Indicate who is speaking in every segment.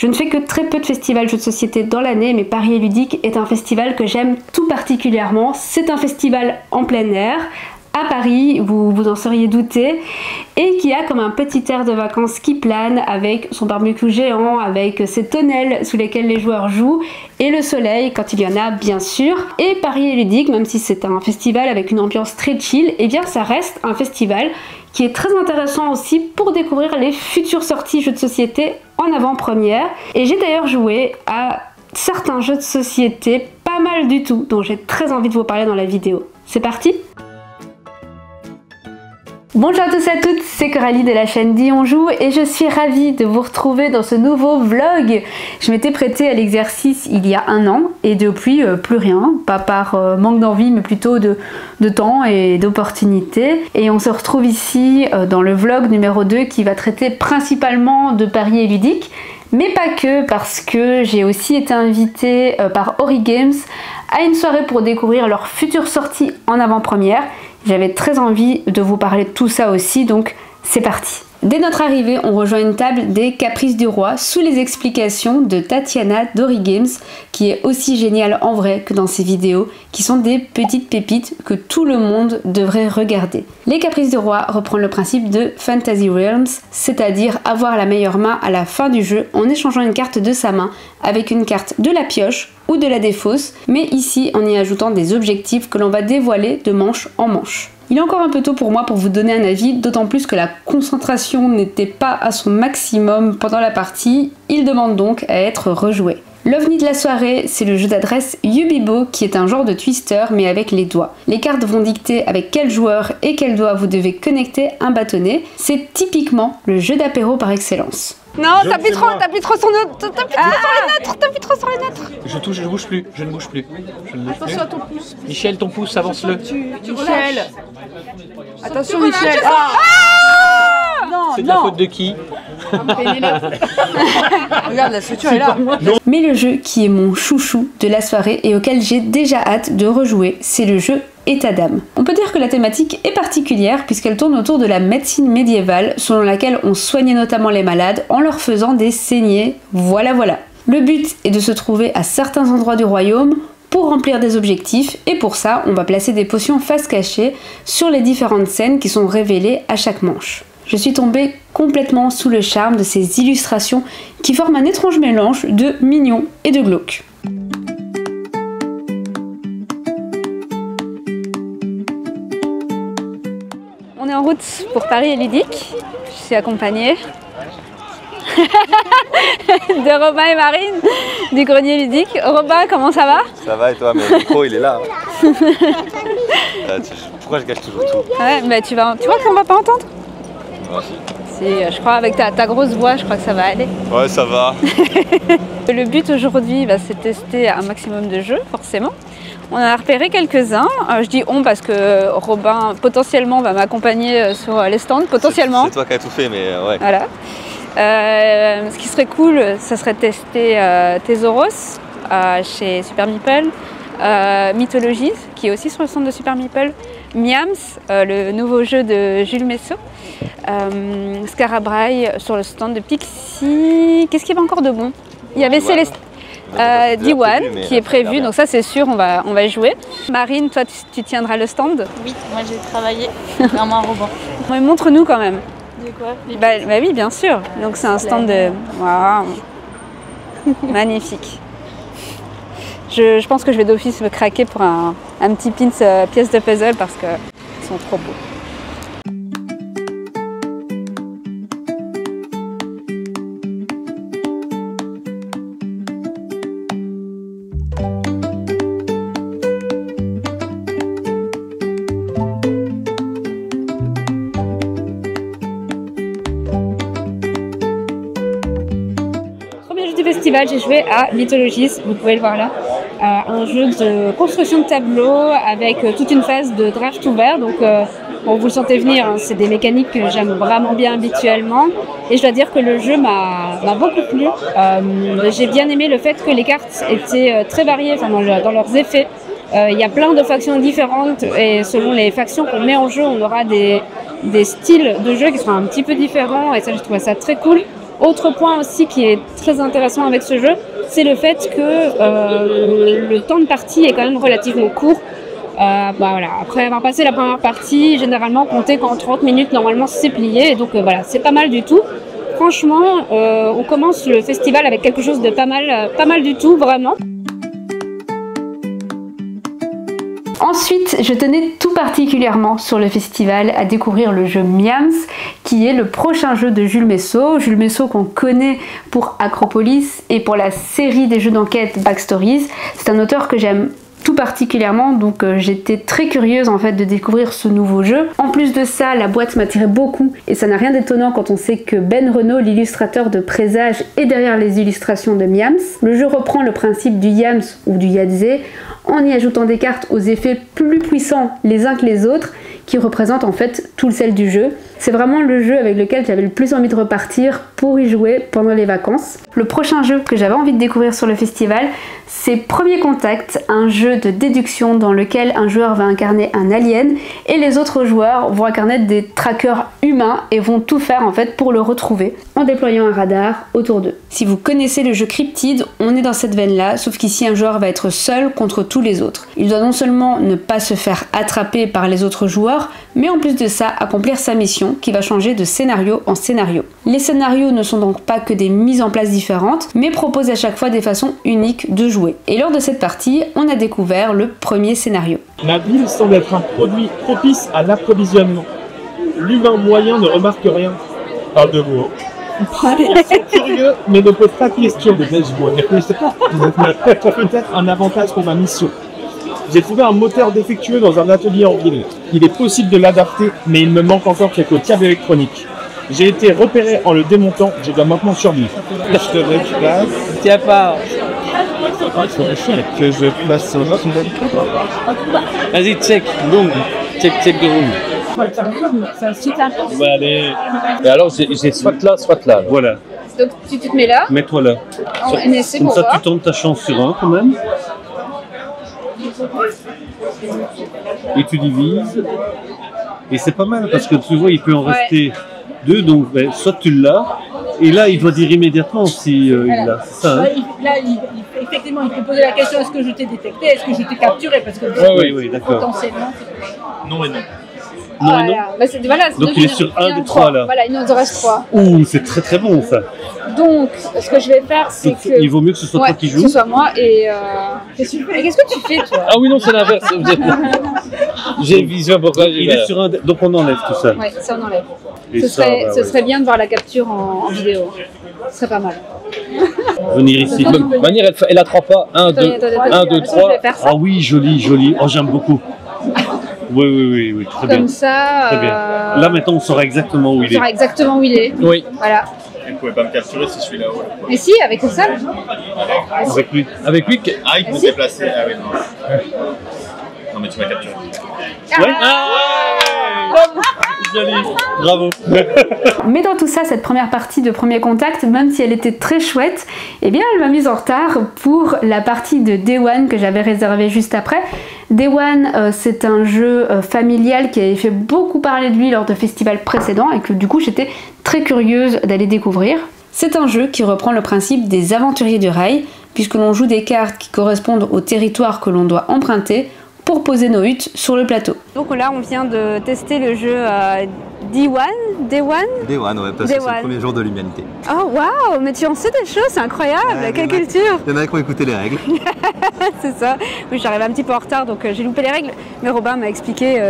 Speaker 1: Je ne fais que très peu de festivals jeux de société dans l'année, mais Paris et Ludique est un festival que j'aime tout particulièrement. C'est un festival en plein air, à Paris, vous vous en seriez douté, et qui a comme un petit air de vacances qui plane avec son barbecue géant, avec ses tonnelles sous lesquelles les joueurs jouent, et le soleil quand il y en a bien sûr. Et Paris et Ludique, même si c'est un festival avec une ambiance très chill, et bien ça reste un festival qui est très intéressant aussi pour découvrir les futures sorties jeux de société en avant-première. Et j'ai d'ailleurs joué à certains jeux de société, pas mal du tout, dont j'ai très envie de vous parler dans la vidéo. C'est parti! Bonjour à tous et à toutes, c'est Coralie de la chaîne Dis on joue et je suis ravie de vous retrouver dans ce nouveau vlog. Je m'étais prêtée à l'exercice il y a un an et depuis plus rien, pas par manque d'envie mais plutôt de temps et d'opportunités. Et on se retrouve ici dans le vlog numéro 2 qui va traiter principalement de paris et ludique. Mais pas que, parce que j'ai aussi été invitée par Ori Games à une soirée pour découvrir leurs futures sorties en avant-première. J'avais très envie de vous parler de tout ça aussi, donc c'est parti. Dès notre arrivée, on rejoint une table des Caprices du Roi sous les explications de Tatiana d'Ori Games, qui est aussi géniale en vrai que dans ses vidéos, qui sont des petites pépites que tout le monde devrait regarder. Les Caprices du Roi reprend le principe de Fantasy Realms, c'est-à-dire avoir la meilleure main à la fin du jeu en échangeant une carte de sa main avec une carte de la pioche ou de la défausse, mais ici en y ajoutant des objectifs que l'on va dévoiler de manche en manche. Il est encore un peu tôt pour moi pour vous donner un avis, d'autant plus que la concentration n'était pas à son maximum pendant la partie, il demande donc à être rejoué. L'ovni de la soirée, c'est le jeu d'adresse Yubibo qui est un genre de twister mais avec les doigts. Les cartes vont dicter avec quel joueur et quel doigt vous devez connecter un bâtonnet. C'est typiquement le jeu d'apéro par excellence.
Speaker 2: Non, t'appuies trop sur les nôtres.
Speaker 3: Je bouge plus, je ne bouge plus.
Speaker 2: Attention à ton pouce.
Speaker 3: Michel, ton pouce, avance-le.
Speaker 2: Michel. Attention Michel.
Speaker 3: C'est de la faute de qui?
Speaker 2: Regarde, la structure est là.
Speaker 1: Mais le jeu qui est mon chouchou de la soirée et auquel j'ai déjà hâte de rejouer, c'est le jeu État d'âme. On peut dire que la thématique est particulière puisqu'elle tourne autour de la médecine médiévale selon laquelle on soignait notamment les malades en leur faisant des saignées, voilà. Le but est de se trouver à certains endroits du royaume pour remplir des objectifs et pour ça on va placer des potions face cachée sur les différentes scènes qui sont révélées à chaque manche. Je suis tombée complètement sous le charme de ces illustrations qui forment un étrange mélange de mignon et de glauque. On est en route pour Paris et Ludique. Je suis accompagnée de Robin et Marine du Grenier Ludique. Robin, comment ça va?
Speaker 4: Ça va et toi? Mais le micro il est là. Pourquoi je gâche toujours tout?
Speaker 1: Ouais, mais tu vois qu'on va pas entendre?
Speaker 4: Ouais,
Speaker 1: si, je crois avec ta grosse voix, je crois que ça va aller.
Speaker 4: Ouais, ça va.
Speaker 1: Le but aujourd'hui, c'est de tester un maximum de jeux, forcément. On en a repéré quelques-uns. Je dis on parce que Robin potentiellement va m'accompagner sur les stands, potentiellement.
Speaker 4: C'est toi qui as tout fait, mais ouais.
Speaker 1: Voilà. Ce qui serait cool, ça serait de tester Thésaurus chez Super Meeple, Mythologies, qui est aussi sur le stand de Super Meeple, Miams, le nouveau jeu de Jules Messot, Scarabraille sur le stand de Pixie. Qu'est-ce qu'il y avait encore de bon? Il y avait Céleste. D1 qui est prévu, donc ça c'est sûr, on va y jouer. Marine, toi tu tiendras le stand?
Speaker 5: Oui, moi j'ai travaillé vraiment un robot.
Speaker 1: Mais montre-nous quand même.
Speaker 5: De quoi?
Speaker 1: Bah oui, bien sûr. Donc c'est un stand de... Waouh. Magnifique. Je pense que je vais d'office me craquer pour un petit pins pièce de puzzle parce qu'ils sont trop beaux. Festival, j'ai joué à Mythologies, vous pouvez le voir là, un jeu de construction de tableaux avec toute une phase de draft ouvert, donc bon, vous le sentez venir, hein, c'est des mécaniques que j'aime vraiment bien habituellement et je dois dire que le jeu m'a beaucoup plu. J'ai bien aimé le fait que les cartes étaient très variées dans leurs effets. Il y a plein de factions différentes et selon les factions qu'on met en jeu, on aura des styles de jeu qui seront un petit peu différents et ça je trouve ça très cool.
Speaker 6: Autre point aussi qui est très intéressant avec ce jeu, c'est le fait que le temps de partie est quand même relativement court. Voilà. Après avoir passé la première partie, généralement compter qu'en 30 minutes, normalement c'est plié. Et donc voilà, c'est pas mal du tout. Franchement, on commence le festival avec quelque chose de pas mal du tout, vraiment.
Speaker 1: Ensuite, je tenais tout particulièrement sur le festival à découvrir le jeu Miams, qui est le prochain jeu de Jules Messot. Jules Messot qu'on connaît pour Acropolis et pour la série des jeux d'enquête Backstories. C'est un auteur que j'aime tout particulièrement, donc j'étais très curieuse en fait de découvrir ce nouveau jeu. En plus de ça, la boîte m'attirait beaucoup et ça n'a rien d'étonnant quand on sait que Ben Renaud, l'illustrateur de Présage, est derrière les illustrations de Miams. Le jeu reprend le principe du Yams ou du Yahtzee en y ajoutant des cartes aux effets plus puissants les uns que les autres qui représentent en fait tout le sel du jeu. C'est vraiment le jeu avec lequel j'avais le plus envie de repartir pour y jouer pendant les vacances. Le prochain jeu que j'avais envie de découvrir sur le festival, c'est Premier Contact, un jeu de déduction dans lequel un joueur va incarner un alien et les autres joueurs vont incarner des trackers humains et vont tout faire en fait pour le retrouver en déployant un radar autour d'eux. Si vous connaissez le jeu Cryptid, on est dans cette veine-là, sauf qu'ici un joueur va être seul contre tous les autres. Il doit non seulement ne pas se faire attraper par les autres joueurs, mais en plus de ça accomplir sa mission qui va changer de scénario en scénario. Les scénarios ne sont donc pas que des mises en place différentes, mais proposent à chaque fois des façons uniques de jouer. Et lors de cette partie, on a découvert le premier scénario.
Speaker 7: La ville semble être un produit propice à l'approvisionnement. L'humain moyen ne remarque rien. Parle de vous. Ils sont curieux, mais ne posent pas de questions. Peut-être un avantage pour ma mission. J'ai trouvé un moteur défectueux dans un atelier en ville. Il est possible de l'adapter, mais il me manque encore quelques câbles électroniques. J'ai été repéré en le démontant, je dois maintenant survivre. Je te récupère.
Speaker 3: Tiens pas.
Speaker 7: Que je place au
Speaker 3: Vas-y, check. Boum. Check the room.
Speaker 7: On va aller.
Speaker 8: Et alors, j'ai soit là.
Speaker 7: Voilà.
Speaker 6: Donc tu te mets là,
Speaker 7: Mets-toi là.
Speaker 6: en NSC
Speaker 7: Comme
Speaker 6: pour
Speaker 7: ça,
Speaker 6: voir.
Speaker 7: tu tentes ta chance sur un quand même. Et tu divises. Et c'est pas mal parce que tu vois, il peut en rester deux. Donc, ben, soit tu l'as. Et là, il doit dire immédiatement si il l'a. C'est ça. Hein,
Speaker 9: Là, effectivement, il peut poser la question est-ce que je t'ai détecté, est-ce que je t'ai capturé, parce que
Speaker 7: oui, d'accord.
Speaker 9: potentiellement.
Speaker 7: Non et non. Non et non.
Speaker 6: Bah, voilà,
Speaker 7: Donc il est sur un des trois là.
Speaker 6: Voilà, il nous en reste 3.
Speaker 7: Ouh, c'est très très bon ça.
Speaker 6: Donc, ce que je vais faire, c'est
Speaker 7: Donc,
Speaker 6: que...
Speaker 7: il vaut mieux que ce soit toi qui
Speaker 6: que
Speaker 7: joues.
Speaker 6: ce soit moi et... Qu'est-ce que tu fais, toi?
Speaker 8: Ah oui, non, c'est l'inverse. J'ai une vision pourquoi
Speaker 7: Il est sur un. Donc on enlève tout ça.
Speaker 6: Ouais, ça on enlève.
Speaker 7: Et
Speaker 6: Ce
Speaker 7: ça,
Speaker 6: serait,
Speaker 7: bah,
Speaker 6: ce
Speaker 7: ouais.
Speaker 6: serait bien de voir la capture en vidéo. Ce serait pas mal.
Speaker 7: Venir ici.
Speaker 8: De toute manière, elle attrape pas. 1, 2,
Speaker 6: Attendez,
Speaker 8: 1, 2,
Speaker 6: je
Speaker 8: 3.
Speaker 6: vais faire ça.
Speaker 7: Ah oui, joli. Oh, j'aime beaucoup. Oui, très bien.
Speaker 6: Comme ça,
Speaker 7: Très bien. Là maintenant, on saura exactement où
Speaker 6: on
Speaker 7: il est.
Speaker 6: saura exactement où il est.
Speaker 8: Oui.
Speaker 6: Voilà.
Speaker 4: Vous pouvez pas me capturer si je suis là-haut.
Speaker 6: Mais si, avec ça.
Speaker 7: Avec lui.
Speaker 8: Avec lui,
Speaker 4: Ah, il peut se déplacer. Ah oui, non. Non, mais tu m'as capturé.
Speaker 7: Ouais. Joli. Bravo.
Speaker 1: Mais dans tout ça, cette première partie de Premier Contact, même si elle était très chouette, eh bien elle m'a mise en retard pour la partie de Day One que j'avais réservée juste après. Day One, c'est un jeu familial qui avait fait beaucoup parler de lui lors de festivals précédents et que du coup j'étais très curieuse d'aller découvrir. C'est un jeu qui reprend le principe des aventuriers du rail, puisque l'on joue des cartes qui correspondent au territoire que l'on doit emprunter pour poser nos huttes sur le plateau. Donc là, on vient de tester le jeu Day One,
Speaker 10: Day One, ouais, parce
Speaker 1: Day
Speaker 10: que c'est
Speaker 1: One.
Speaker 10: le premier jour de l'humanité.
Speaker 1: Oh waouh, mais tu en sais des choses, c'est incroyable, quelle culture.
Speaker 10: Il y en a qui ont écouté les règles.
Speaker 1: C'est ça. Oui, j'arrive un petit peu en retard, donc j'ai loupé les règles, mais Robin m'a expliqué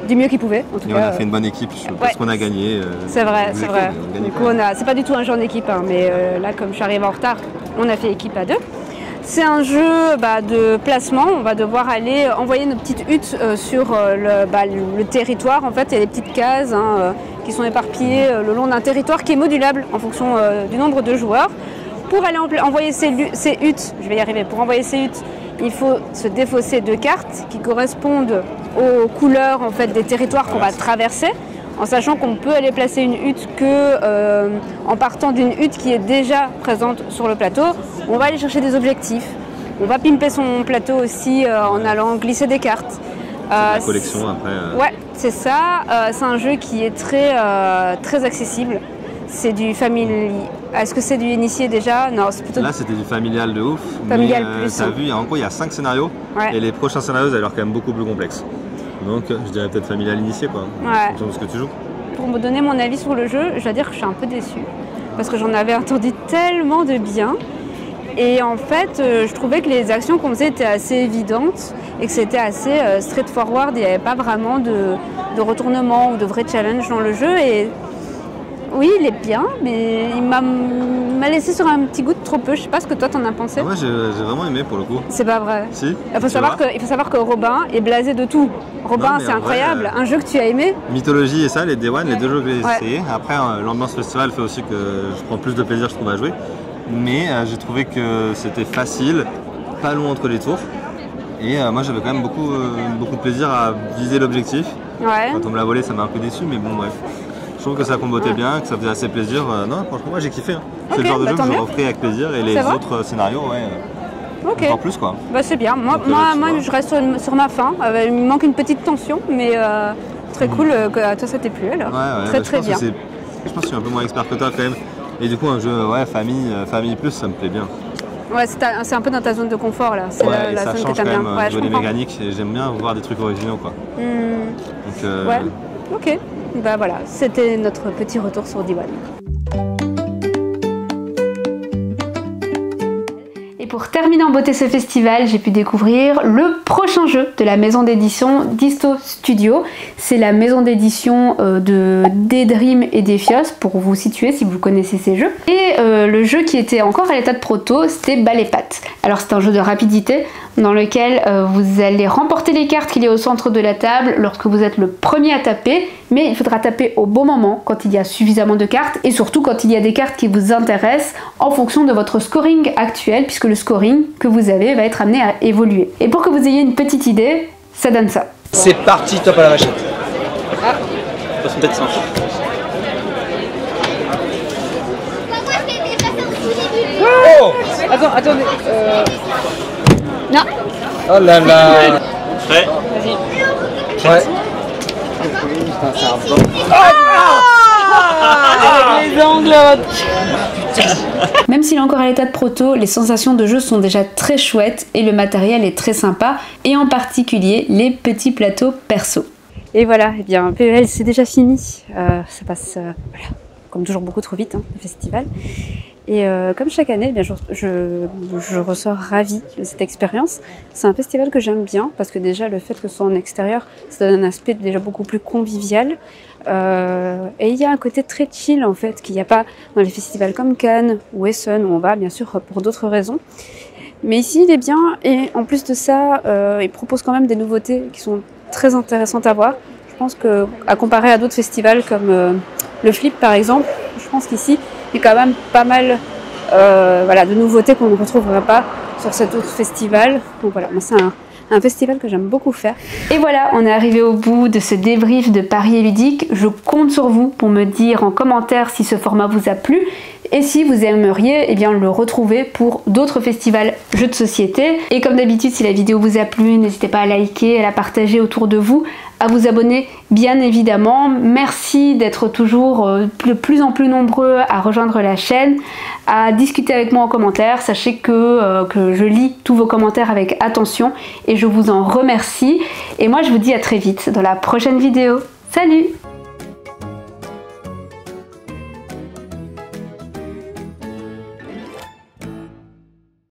Speaker 1: du mieux qu'il pouvait. En tout
Speaker 10: Et
Speaker 1: cas,
Speaker 10: on a fait une bonne équipe, je pense qu'on a gagné.
Speaker 1: C'est vrai, c'est vrai.
Speaker 10: On a gagné
Speaker 1: Du coup, c'est pas du tout un jeu en équipe, hein, mais là, comme je suis arrivée en retard, on a fait équipe à 2. C'est un jeu de placement, on va devoir aller envoyer nos petites huttes sur le territoire. En fait, il y a des petites cases qui sont éparpillées le long d'un territoire qui est modulable en fonction du nombre de joueurs. Pour aller envoyer ces huttes, je vais y arriver, pour envoyer ces huttes, il faut se défausser 2 cartes qui correspondent aux couleurs en fait, des territoires qu'on va traverser, en sachant qu'on peut aller placer une hutte que en partant d'une hutte qui est déjà présente sur le plateau. On va aller chercher des objectifs, on va pimper son plateau aussi en allant glisser des cartes.
Speaker 10: La collection après.
Speaker 1: Ouais, c'est ça. C'est un jeu qui est très accessible. C'est du family
Speaker 6: Est-ce que c'est du initié déjà? Non, c'est plutôt...
Speaker 10: Là, c'était du familial de ouf.
Speaker 6: Familial
Speaker 10: mais,
Speaker 6: plus.
Speaker 10: t'as vu, en gros, il y a 5 scénarios.
Speaker 6: Ouais.
Speaker 10: Et les prochains scénarios, ça a l'air quand même beaucoup plus complexes. Donc, je dirais peut-être familial initié, quoi.
Speaker 6: Ouais.
Speaker 10: En fonction de ce que tu joues.
Speaker 6: Pour me donner mon avis sur le jeu, je dois dire que je suis un peu déçue. Parce que j'en avais entendu tellement de bien. Et en fait, je trouvais que les actions qu'on faisait étaient assez évidentes et que c'était assez straightforward. Il n'y avait pas vraiment de retournement ou de vrai challenge dans le jeu. Et oui, il est bien, mais il m'a laissé sur un petit goût de trop peu. Je sais pas ce que toi t'en as pensé.
Speaker 10: Ah, moi, j'ai vraiment aimé pour le coup.
Speaker 6: C'est pas vrai.
Speaker 10: Si.
Speaker 6: Il faut savoir que Robin est blasé de tout. Robin, c'est incroyable. Un jeu que tu as aimé.
Speaker 10: Mythologie et ça, les Day One, les deux jeux que j'ai essayé. Après, l'ambiance festival fait aussi que je prends plus de plaisir, je trouve, à jouer. Mais j'ai trouvé que c'était facile, pas long entre les tours. Et moi, j'avais quand même beaucoup de plaisir à viser l'objectif.
Speaker 6: Ouais.
Speaker 10: Quand on me l'a volé, ça m'a un peu déçu, mais bon, bref. Je trouve que ça combotait bien, que ça faisait assez plaisir. Non, franchement, moi j'ai kiffé. Hein. C'est le genre de jeu que je referai avec plaisir et les autres scénarios, encore plus quoi.
Speaker 6: Bah, c'est bien. Moi je reste sur ma fin. Il me manque une petite tension, mais très cool que toi ça t'ait plu alors.
Speaker 10: Ouais,
Speaker 6: très bien.
Speaker 10: Je pense que je suis un peu moins expert que toi quand même. Et du coup, un jeu famille plus, ça me plaît bien.
Speaker 6: Ouais, c'est un peu dans ta zone de confort là. C'est la zone que t'aimes bien.
Speaker 10: Ouais, je comprends. Mécaniques et j'aime bien voir des trucs originaux quoi. Donc,
Speaker 6: ouais, ok. Bah voilà, c'était notre petit retour sur Day One.
Speaker 1: Et pour terminer en beauté ce festival, j'ai pu découvrir le prochain jeu de la maison d'édition Disto Studio. C'est la maison d'édition de Daydream et d'Ephios, pour vous situer si vous connaissez ces jeux. Et le jeu qui était encore à l'état de proto, c'était Balles et Pattes. Alors c'est un jeu de rapidité dans lequel vous allez remporter les cartes qu'il y a au centre de la table lorsque vous êtes le premier à taper, mais il faudra taper au bon moment quand il y a suffisamment de cartes et surtout quand il y a des cartes qui vous intéressent en fonction de votre scoring actuel, puisque le scoring que vous avez va être amené à évoluer. Et pour que vous ayez une petite idée, ça donne ça.
Speaker 3: C'est parti, top à la machette. Ah, peut-être ça.
Speaker 2: Oh, attendez.
Speaker 6: Non.
Speaker 3: Oh là là.
Speaker 10: Prêt?
Speaker 3: Vas-y. Ouais. Putain, c'est un bon.
Speaker 2: Les angles.
Speaker 1: Même s'il est encore à l'état de proto, les sensations de jeu sont déjà très chouettes et le matériel est très sympa, et en particulier les petits plateaux perso.
Speaker 6: Et voilà, et bien PEL c'est déjà fini. Ça passe voilà, comme toujours beaucoup trop vite, le festival. Et comme chaque année, eh bien, je ressors ravie de cette expérience. C'est un festival que j'aime bien parce que déjà le fait que ce soit en extérieur, ça donne un aspect déjà beaucoup plus convivial. Et il y a un côté très chill en fait qu'il n'y a pas dans les festivals comme Cannes ou Essen où on va bien sûr pour d'autres raisons. Mais ici il est bien et en plus de ça, il propose quand même des nouveautés qui sont très intéressantes à voir. Je pense que à comparer à d'autres festivals comme le Flip par exemple, je pense qu'ici il y a quand même pas mal de nouveautés qu'on ne retrouvera pas sur cet autre festival. Donc voilà, moi c'est un festival que j'aime beaucoup faire.
Speaker 1: Et voilà, on est arrivé au bout de ce débrief de Paris et Ludique. Je compte sur vous pour me dire en commentaire si ce format vous a plu et si vous aimeriez le retrouver pour d'autres festivals jeux de société. Et comme d'habitude, si la vidéo vous a plu, n'hésitez pas à liker, à la partager autour de vous, à vous abonner bien évidemment. Merci d'être toujours de plus en plus nombreux à rejoindre la chaîne, à discuter avec moi en commentaire. Sachez que je lis tous vos commentaires avec attention et je vous en remercie. Et moi je vous dis à très vite dans la prochaine vidéo. Salut!